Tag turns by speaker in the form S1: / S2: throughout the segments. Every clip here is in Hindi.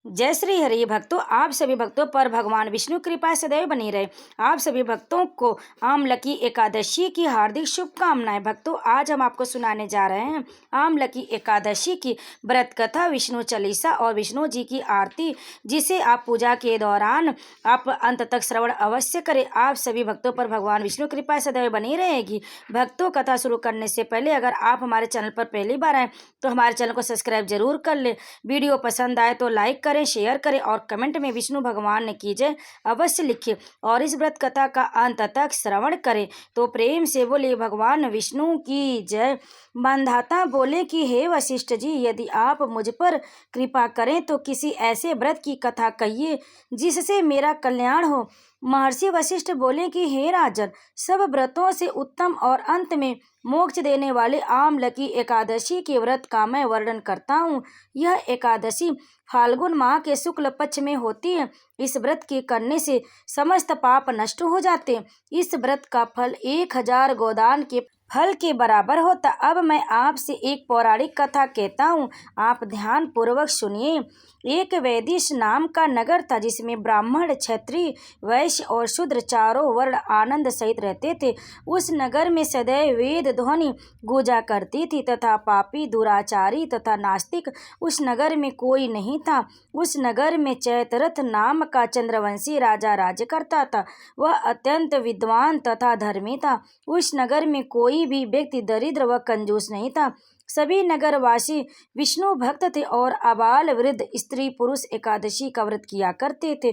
S1: जय श्री हरि भक्तों, आप सभी भक्तों पर भगवान विष्णु कृपा सदैव बनी रहे। आप सभी भक्तों को आमलकी एकादशी की हार्दिक शुभकामनाएं। भक्तों, आज हम आपको सुनाने जा रहे हैं आमलकी एकादशी की व्रत कथा, विष्णु चालीसा और विष्णु जी की आरती, जिसे आप पूजा के दौरान आप अंत तक श्रवण अवश्य करें। आप सभी भक्तों पर भगवान विष्णु कृपा सदैव बनी रहेगी। भक्तों, कथा शुरू करने से पहले अगर आप हमारे चैनल पर पहली बार आए तो हमारे चैनल को सब्सक्राइब जरूर कर ले। वीडियो पसंद आए तो लाइक करें, शेयर करें और कमेंट में विष्णु भगवान ने की जय अवश्य लिखिए और इस व्रत कथा का अंत तक श्रवण करें। तो प्रेम से बोले भगवान विष्णु की जय। मानधाता बोले कि हे वशिष्ठ जी, यदि आप मुझ पर कृपा करें तो किसी ऐसे व्रत की कथा कहिए जिससे मेरा कल्याण हो। महर्षि वशिष्ठ बोले कि हे राजन, सब व्रतों से उत्तम और अंत में मोक्ष देने वाले आमलकी एकादशी के व्रत का मैं वर्णन करता हूँ। यह एकादशी फाल्गुन माह के शुक्ल पक्ष में होती है। इस व्रत के करने से समस्त पाप नष्ट हो जाते हैं। इस व्रत का फल 1000 गोदान के फल के बराबर होता। अब मैं आपसे एक पौराणिक कथा कहता हूँ, आप ध्यान पूर्वक सुनिए। एक वैदिश नाम का नगर था जिसमें ब्राह्मण, क्षत्रिय, वैश्य और शूद्र चारों वर्ण आनंद सहित रहते थे। उस नगर में सदैव वेद ध्वनि गूंजा करती थी तथा पापी, दुराचारी तथा नास्तिक उस नगर में कोई नहीं था। उस नगर में चैतरथ नाम का चंद्रवंशी राजा राज्य करता था। वह अत्यंत विद्वान तथा धर्मी था। उस नगर में कोई भी व्यक्ति दरिद्र व कंजूस नहीं था। सभी नगरवासी विष्णु भक्त थे और आबाल वृद्ध स्त्री पुरुष एकादशी का व्रत किया करते थे।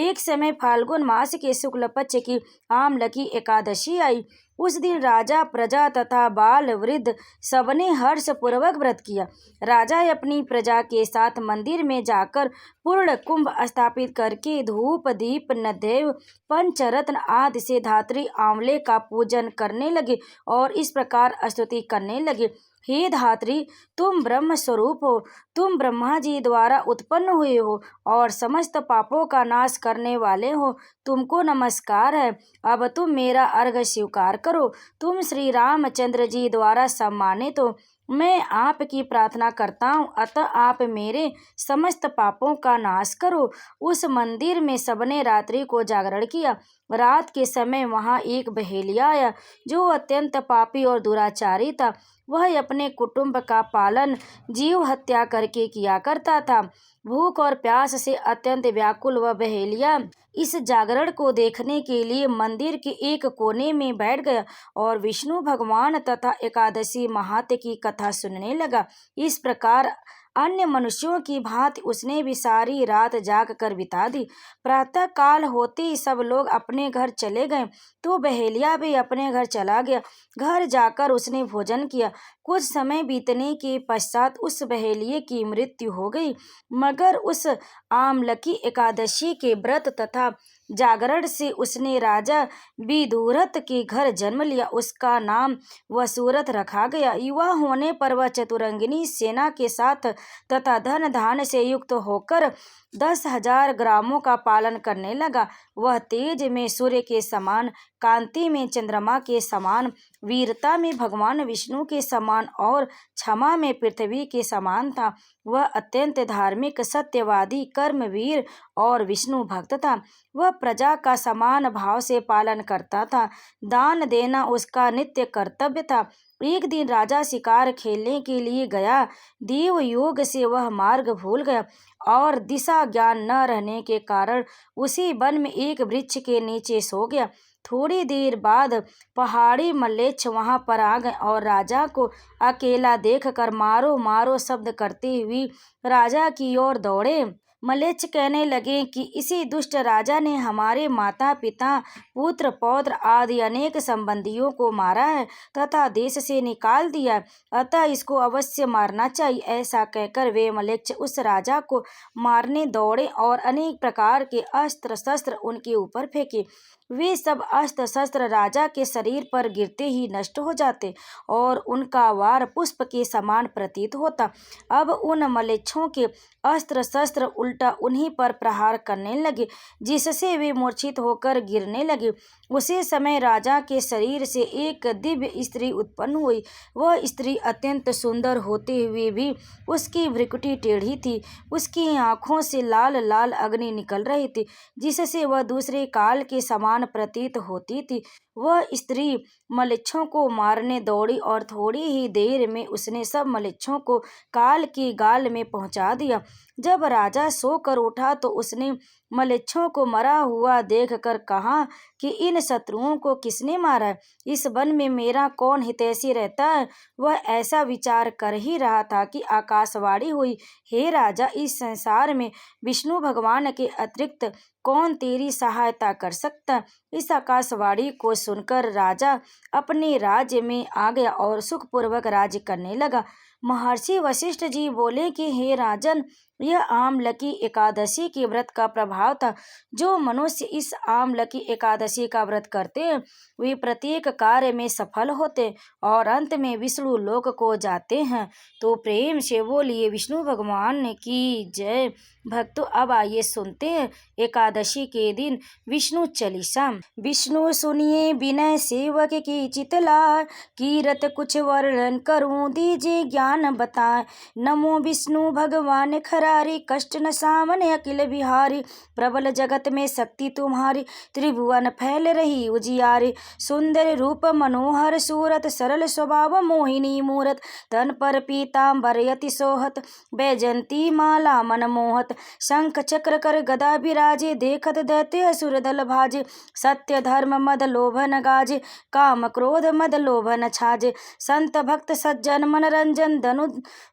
S1: एक समय फाल्गुन मास के शुक्ल पक्ष की आमलकी एकादशी आई। उस दिन राजा, प्रजा तथा बाल वृद्ध सबने हर्ष पूर्वक व्रत किया। राजा अपनी प्रजा के साथ मंदिर में जाकर पूर्ण कुंभ स्थापित करके धूप, दीप, नैवेद्य, पंचरत्न आदि से धात्री आंवले का पूजन करने लगे और इस प्रकार स्तुति करने लगे। हे धात्री, तुम ब्रह्म स्वरूप हो, तुम ब्रह्मा जी द्वारा उत्पन्न हुए हो और समस्त पापों का नाश करने वाले हो। तुमको नमस्कार है। अब तुम मेरा अर्घ्य स्वीकार करो। तुम श्री रामचंद्र जी द्वारा सम्मानित हो। मैं आपकी प्रार्थना करता हूँ, अतः आप मेरे समस्त पापों का नाश करो। उस मंदिर में सबने रात्रि को जागरण किया। रात के समय वहाँ एक बहेलिया आया जो अत्यंत पापी और दुराचारी था। वह अपने कुटुंब का पालन जीव हत्या करके किया करता था। भूख और प्यास से अत्यंत व्याकुल वह बहेलिया इस जागरण को देखने के लिए मंदिर के एक कोने में बैठ गया और विष्णु भगवान तथा एकादशी महात्म्य की कथा सुनने लगा। इस प्रकार अन्य मनुष्यों की भांति उसने भी सारी रात जाग कर बिता दी। प्रातः काल होते ही सब लोग अपने घर चले गए तो बहेलिया भी अपने घर चला गया। घर जाकर उसने भोजन किया। कुछ समय बीतने के पश्चात उस बहेलिये की मृत्यु हो गई। मगर उस आमलकी एकादशी के व्रत तथा जागरण से उसने राजा विदुरथ के घर जन्म लिया। उसका नाम वसुरथ रखा गया। युवा होने पर वह चतुरंगिनी सेना के साथ तथा धन धान्य से युक्त होकर 10,000 ग्रामों का पालन करने लगा। वह तेज में सूर्य के समान, कांति में चंद्रमा के समान, वीरता में भगवान विष्णु के समान और क्षमा में पृथ्वी के समान था। वह अत्यंत धार्मिक, सत्यवादी, कर्मवीर और विष्णु भक्त था। वह प्रजा का समान भाव से पालन करता था। दान देना उसका नित्य कर्तव्य था। एक दिन राजा शिकार खेलने के लिए गया। देव योग से वह मार्ग भूल गया और दिशा ज्ञान न रहने के कारण उसी वन में एक वृक्ष के नीचे सो गया। थोड़ी देर बाद पहाड़ी मल्लेच्छ वहां पर आ गए और राजा को अकेला देखकर मारो मारो शब्द करते हुए राजा की ओर दौड़े। मल्लेच्छ कहने लगे कि इसी दुष्ट राजा ने हमारे माता पिता, पुत्र पौत्र आदि अनेक संबंधियों को मारा है तथा देश से निकाल दिया है, अतः इसको अवश्य मारना चाहिए। ऐसा कहकर वे मल्लेच्छ उस राजा को मारने दौड़े और अनेक प्रकार के अस्त्र शस्त्र उनके ऊपर फेंके। वे सब अस्त्र शस्त्र राजा के शरीर पर गिरते ही नष्ट हो जाते और उनका वार पुष्प के समान प्रतीत होता। अब उन मल्लेच्छों के अस्त्र शस्त्र उल्टा उन्हीं पर प्रहार करने लगे, जिससे वे मूर्छित होकर गिरने लगे। उसी समय राजा के शरीर से एक दिव्य स्त्री उत्पन्न हुई। वह स्त्री अत्यंत सुंदर होते हुए भी उसकी भ्रुकुटी टेढ़ी थी। उसकी आँखों से लाल लाल अग्नि निकल रही थी, जिससे वह दूसरे काल के समान प्रतीत होती थी। वह स्त्री मलेच्छों को मारने दौड़ी और थोड़ी ही देर में उसने सब मलेच्छों को काल की गाल में पहुंचा दिया। जब राजा सोकर उठा तो उसने मलेच्छों को मरा हुआ देखकर कहा कि इन शत्रुओं को किसने मारा है? इस वन में मेरा कौन हितैषी रहता है? वह ऐसा विचार कर ही रहा था कि आकाशवाणी हुई, हे राजा, इस संसार में विष्णु भगवान के अतिरिक्त कौन तेरी सहायता कर सकता है? इस आकाशवाणी को सुनकर राजा अपने राज्य में आ गया और सुखपूर्वक राज्य करने लगा। महर्षि वशिष्ठ जी बोले कि हे राजन, यह आमलकी एकादशी के व्रत का प्रभाव था। जो मनुष्य इस आमलकी एकादशी का व्रत करते हैं वे प्रत्येक कार्य में सफल होते हैं और अंत में विष्णु लोक को जाते हैं। तो प्रेम से बोलिए विष्णु भगवान की जय। भक्तों, अब आइए सुनते हैं एकादशी के दिन विष्णु चालीसा। विष्णु सुनिए विनय सेवक की चितलाय, कीरत कुछ वर्णन करूं दीजिए ज्ञान बताए। नमो विष्णु भगवान खरारी, कष्ट न सामने अखिल बिहारी। प्रबल जगत में शक्ति तुम्हारी, त्रिभुवन फैल रही उजियारी। सुंदर रूप मनोहर सूरत, सरल स्वभाव मोहिनी मूरत। तन पर पीताम्बर यति सोहत, बैजंती माला मन मोहत। शंख चक्र कर गदा विराजे, देखत दैत्य असुर दल भाजे। सत्य धर्म मद लोभ न गाजे, काम क्रोध मद लोभ न छाजे। संत भक्त सज्जन मनरंजन,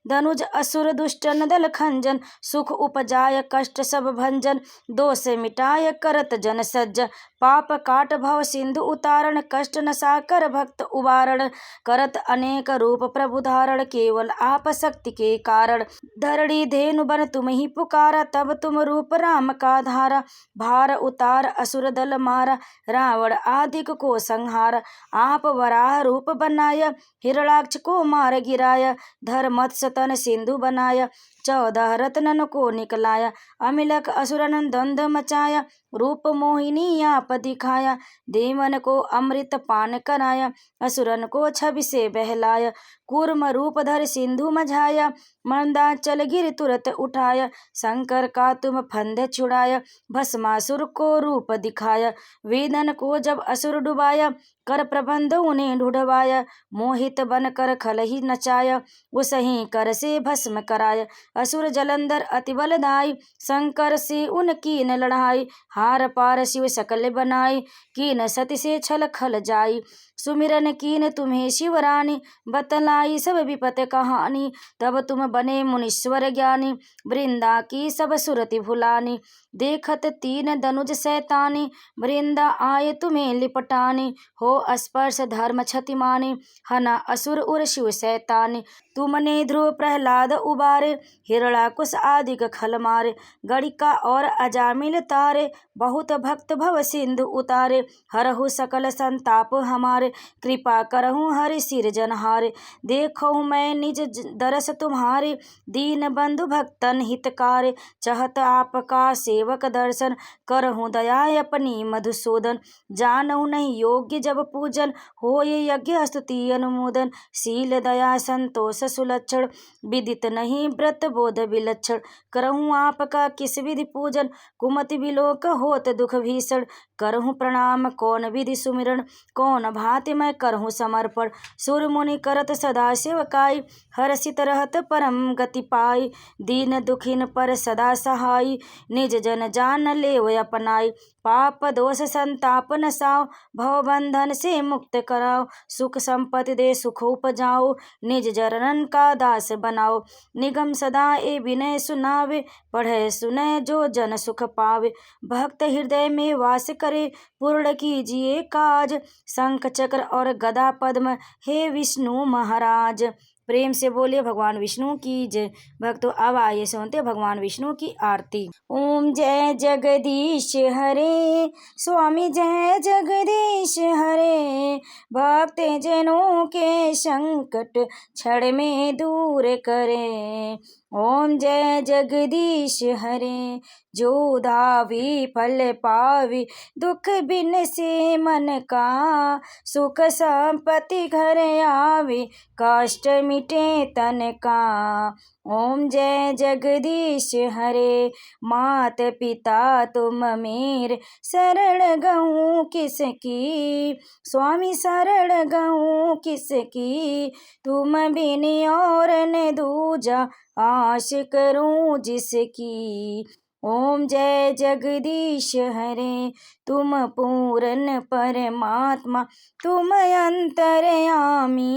S1: धनुज असुर दुष्टन दल खंजन। सुख उपजाय कष्ट सब भंजन, दोष मिटाय करत जन सज्जन। पाप काट भव सिंधु उतारण, कष्ट नसा कर भक्त उबारण। करत अनेक रूप प्रभु धारण, केवल आप शक्ति के कारण। धरणी धेनु बन तुम ही पुकारा, तब तुम रूप राम का धारा। भार उतार असुर दल मारा, रावण आदिक को संहारा। आप वराह रूप बनाया, हिरणाक्ष को मार गिराया। धर मत्स्य तन सिंधु बनाया, 14 रत्नन को निकलाया। अमिलक असुरन द्वंद मचाया, रूप मोहिनी आप दिखाया। देवन को अमृत पान कराया, असुरन को छवि से बहलाया। कूर्म रूप धर सिंधु मझाया, मंदाचल गिर तुरत उठाया। शंकर का तुम फंद छुड़ाया, भस्मासुर को रूप दिखाया। वेदन को जब असुर डुबाया, कर प्रबंध उन्हें ढूंढवाया। मोहित बन कर खल ही नचाया, उसहीं कर से भस्म कराया। असुर जलंधर अति बलदाई, शंकर से उनकी न लड़ाई। हार पार शिव सकल बनाई, कीन सती से छल खल जाई। सुमिरन कीन तुम्हें शिवरानी, बतलाई सब विपत कहानी। तब तुम बने मुनीश्वर ज्ञानी, वृंदा की सब सुरति भुलानी। देखत तीन धनुज सैतानी, वृंदा आए तुम्हें लिपटानी। हो स्पर्श धर्म क्षति मानी, हना असुर उर शिव सैतानी। तुमने ध्रुव प्रहलाद उबारे, हिरणाकुश आदि खल मारे। गणिका और अजामिल तारे, बहुत भक्त भव सिंधु उतारे। हरहु सकल संताप हमारे, कृपा करहु हरि सिरजनहारे। देखहु मैं निज दरस तुम्हारे, दीन बंधु भक्तन हितकारे। चाहत आपका सेवक दर्शन, करहु दया अपनी मधुसूदन। जानहु नहीं योग्य जब पूजन, होय यज्ञ स्तुति अनुमोदन। शील दया संतोष सुलक्षण, विदित नहीं व्रत बोध विलक्षण। करहु आपका किस विधि पूजन, कुमति विलोक होत दुख भीषण। करहु प्रणाम कौन विधि सुमिरन, कौन भांति मैं करहु समर्पण। सुर मुनि करत सदा सेवकाई, हर्षित रहत परम गति पाई। दीन दुखिन पर सदा सहाई, निज जन जान लेव अपनाई। पाप दोष संताप नसाओ, भव बंधन से मुक्त कराओ। सुख संपत्ति दे सुख उपजाओ, निज चरणन का दास बनाओ। निगम सदा ए विनय सुनावे, पढ़े सुने जो जन सुख पावे। भक्त हृदय में वास करे, पूर्ण कीजिए काज। शंख चक्र और गदा पद्म, हे विष्णु महाराज। प्रेम से बोलिए भगवान विष्णु की जय। भक्तों, अब आइए सुनते भगवान विष्णु की आरती। ओम जय जगदीश हरे, स्वामी जय जगदीश हरे। भक्त जनों के संकट क्षण में दूर करे, ओम जय जगदीश हरे। जो धावी फल पावी, दुख बिन से मन का, सुख संपत्ति घर आवे, कष्ट मिटे तन का। ओम जय जगदीश हरे। मात पिता तुम मेरे, शरण गहूँ किसकी, स्वामी शरण गहूँ किसकी, तुम बिन और न दूजा, आश करूं जिसकी। ओम जय जगदीश हरे। तुम पूर्ण परमात्मा, तुम अंतर्यामी,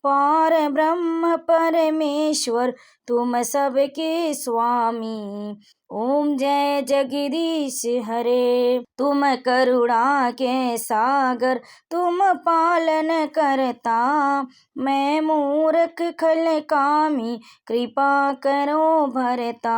S1: पार ब्रह्म परमेश्वर, तुम सबके स्वामी। ओम जय जगदीश हरे। तुम करुणा के सागर, तुम पालन करता, मैं मूर्ख खल कामी, कृपा करो भरता।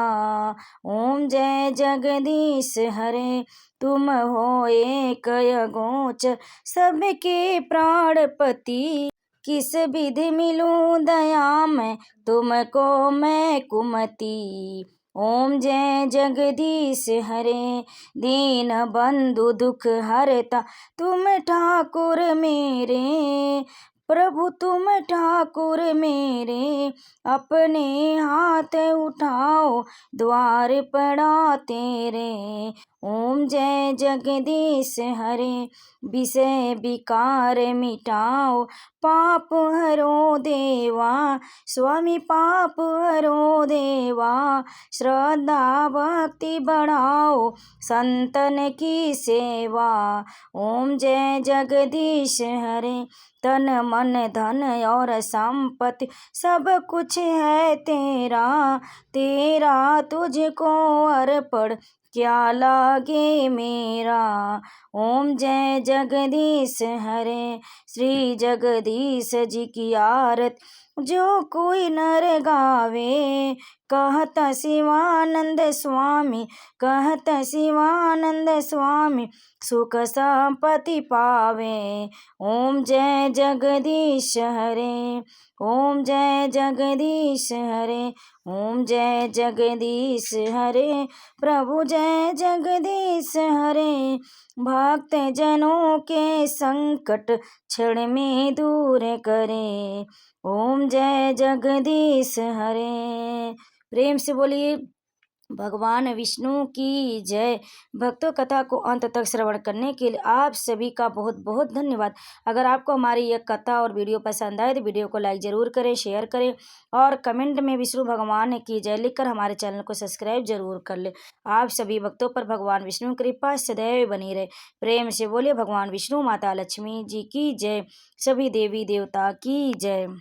S1: ओम जय जगदीश हरे। तुम हो एक अगोचर, सबके प्राणपति, किस विधि मिलूं दया में, तुमको मैं कुमति। ओम जय जगदीश हरे। दीन बंधु दुख हरता, तुम ठाकुर मेरे, प्रभु तुम ठाकुर मेरे, अपने हाथ उठाओ, द्वार पड़ा तेरे। ओम जय जगदीश हरे। विषय विकार मिटाओ, पाप हरो देवा, स्वामी पाप हरो देवा, श्रद्धा भक्ति बढ़ाओ, संतन की सेवा। ओम जय जगदीश हरे। तन मन धन और संपत्ति, सब कुछ है तेरा, तेरा तुझको अर्पण, क्या लागे मेरा। ओम जय जगदीश हरे। श्री जगदीश जी की आरत, जो कोई नर गावे, कहत शिवानंद स्वामी, कहत शिवानंद स्वामी, सुख संपत्ति पावे। ओम जय जगदीश हरे। ओम जय जगदीश हरे। ओम जय जगदीश हरे। प्रभु जय जगदीश हरे। भक्त जनों के संकट क्षण में दूर करे। ओम जय जगदीश हरे। प्रेम से बोलिए भगवान विष्णु की जय। भक्तों, कथा को अंत तक श्रवण करने के लिए आप सभी का बहुत बहुत धन्यवाद। अगर आपको हमारी यह कथा और वीडियो पसंद आए तो वीडियो को लाइक ज़रूर करें, शेयर करें और कमेंट में विष्णु भगवान की जय लिखकर हमारे चैनल को सब्सक्राइब जरूर कर ले। आप सभी भक्तों पर भगवान विष्णु की कृपा सदैव बनी रहे। प्रेम से बोलिए भगवान विष्णु माता लक्ष्मी जी की जय। सभी देवी देवता की जय।